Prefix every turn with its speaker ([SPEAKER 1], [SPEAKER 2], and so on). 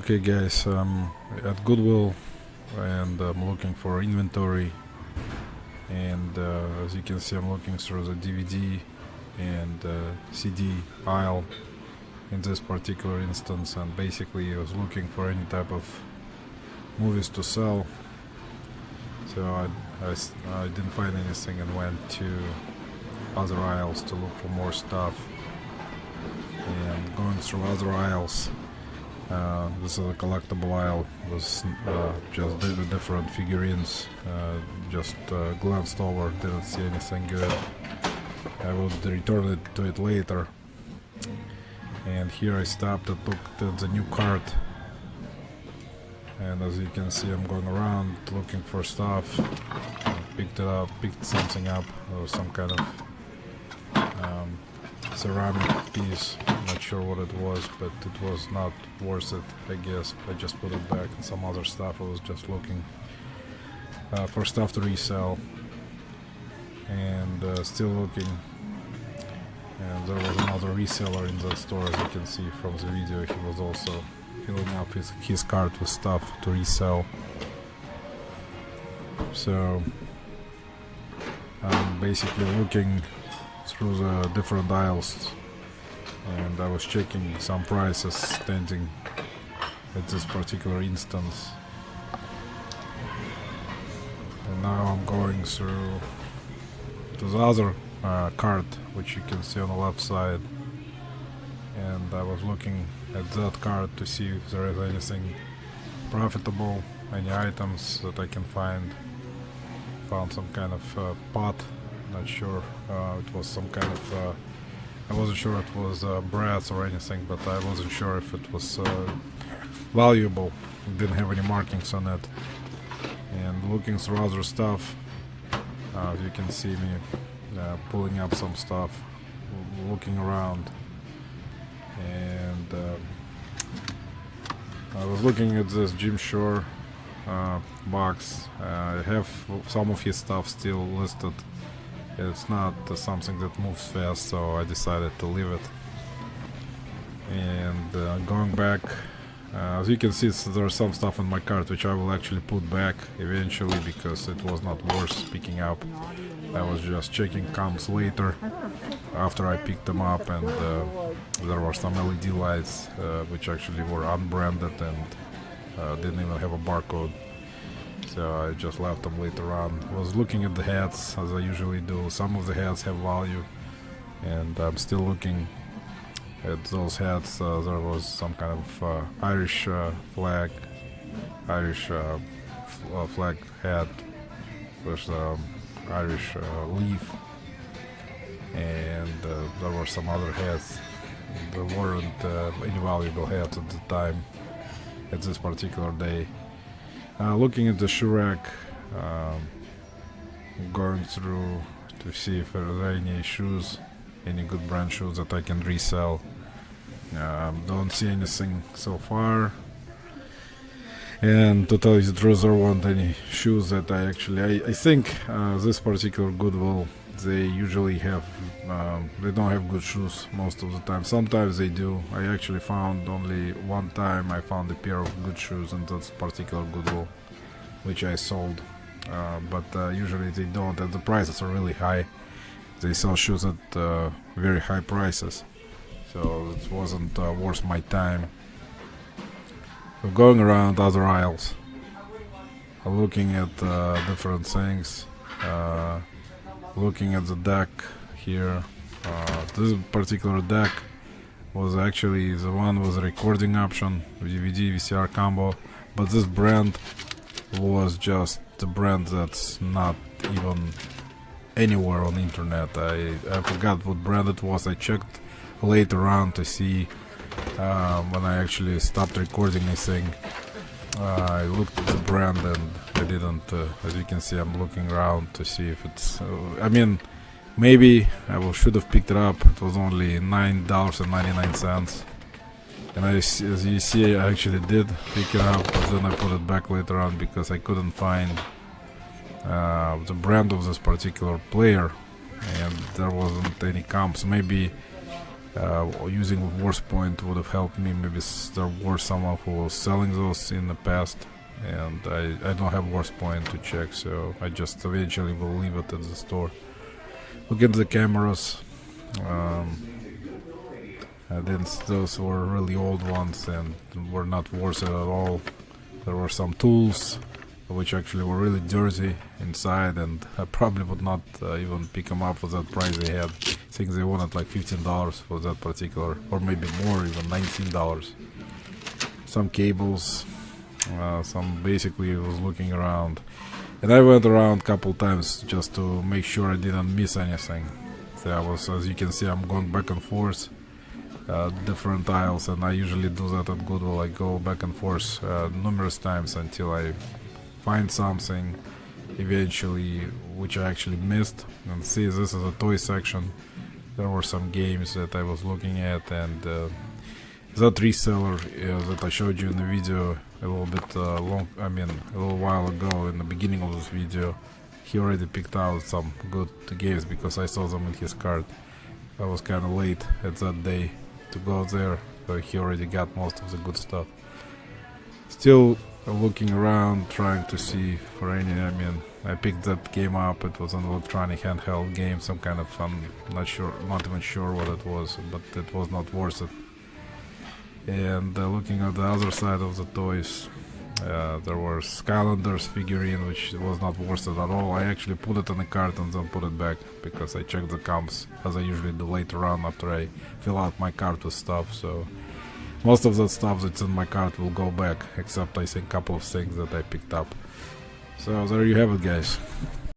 [SPEAKER 1] Okay guys, at Goodwill and I'm looking for inventory, and as you can see I'm looking through the DVD and CD aisle in this particular instance, and basically I was looking for any type of movies to sell. So I didn't find anything and went to other aisles to look for more stuff, and going through other aisles, this is a collectible aisle with just different figurines. Just glanced over, didn't see anything good. I will return it to it later. And here I stopped and looked at the new cart, and as you can see I'm going around looking for stuff. Picked something up, or some kind of ceramic piece. Not sure what it was, but it was not worth it, I guess. I just put it back. And some other stuff, I was just looking for stuff to resell, and still looking. And there was another reseller in the store, as you can see from the video. He was also filling up his cart with stuff to resell. So I'm basically looking through the different aisles, and I was checking some prices standing at this particular instance. And now I'm going through to the other cart, which you can see on the left side, and I was looking at that cart to see if there is anything profitable, any items that I can find. Found some kind of pot, not sure, it was some kind of I wasn't sure it was brass or anything, but I wasn't sure if it was valuable. It didn't have any markings on it. And looking through other stuff, you can see me pulling up some stuff, looking around, and I was looking at this Jim Shore box. I have some of his stuff still listed. It's not something that moves fast, so I decided to leave it. And going back, as you can see, there's some stuff in my cart which I will actually put back eventually, because it was not worth picking up. I was just checking comes later after I picked them up, and there were some LED lights which actually were unbranded and didn't even have a barcode. So I just left them later on. Was looking at the hats, as I usually do. Some of the hats have value, and I'm still looking at those hats. There was some kind of Irish flag hat with Irish leaf, and there were some other hats. There weren't any valuable hats at the time, at this particular day. Looking at the shoe rack, going through to see if there are any shoes, any good brand shoes that I can resell. Don't see anything so far, and to tell you the truth, there weren't any shoes that I think this particular Goodwill, they usually have they don't have good shoes most of the time. Sometimes they do. I actually found only one time I found a pair of good shoes in that particular Goodwill, which I sold, but usually they don't, and the prices are really high. They sell shoes at very high prices, so it wasn't worth my time. So going around other aisles, looking at different things, looking at the deck here. This particular deck was actually the one with a recording option, DVD VCR combo, but this brand was just the brand that's not even anywhere on the internet. I forgot what brand it was. I checked later on to see when I actually stopped recording this thing. I looked at the brand and I didn't, as you can see, I'm looking around to see if it's, I mean, maybe I should have picked it up. It was only $9.99. And as you see, I actually did pick it up, but then I put it back later on because I couldn't find the brand of this particular player, and there wasn't any comps. Maybe using worst point would have helped me. Maybe there was someone who was selling those in the past, and I don't have worst point to check, so I just eventually will leave it at the store. Look at the cameras. Then those were really old ones and were not worth it at all. There were some tools which actually were really dirty inside, and I probably would not even pick them up for that price they had. I think they wanted like $15 for that particular, or maybe more, even $19. Some cables, some basically was looking around, and I went around a couple times just to make sure I didn't miss anything. So I was, as you can see, I'm going back and forth. Different aisles, and I usually do that at Goodwill. I go back and forth numerous times until I find something eventually which I actually missed. And see, this is a toy section. There were some games that I was looking at, and that reseller that I showed you in the video a little bit a little while ago in the beginning of this video, he already picked out some good games because I saw them in his cart. I was kind of late at that day to go there, but he already got most of the good stuff. Still looking around, trying to see for any. I picked that game up. It was an electronic handheld game, some kind of not even sure what it was, but it was not worth it. And looking at the other side of the toys, there was Skylanders figurine, which was not worth it at all. I actually put it in the cart and then put it back because I checked the comps, as I usually do later on after I fill out my cart with stuff. So most of the stuff that's in my cart will go back, except I think a couple of things that I picked up. So there you have it, guys.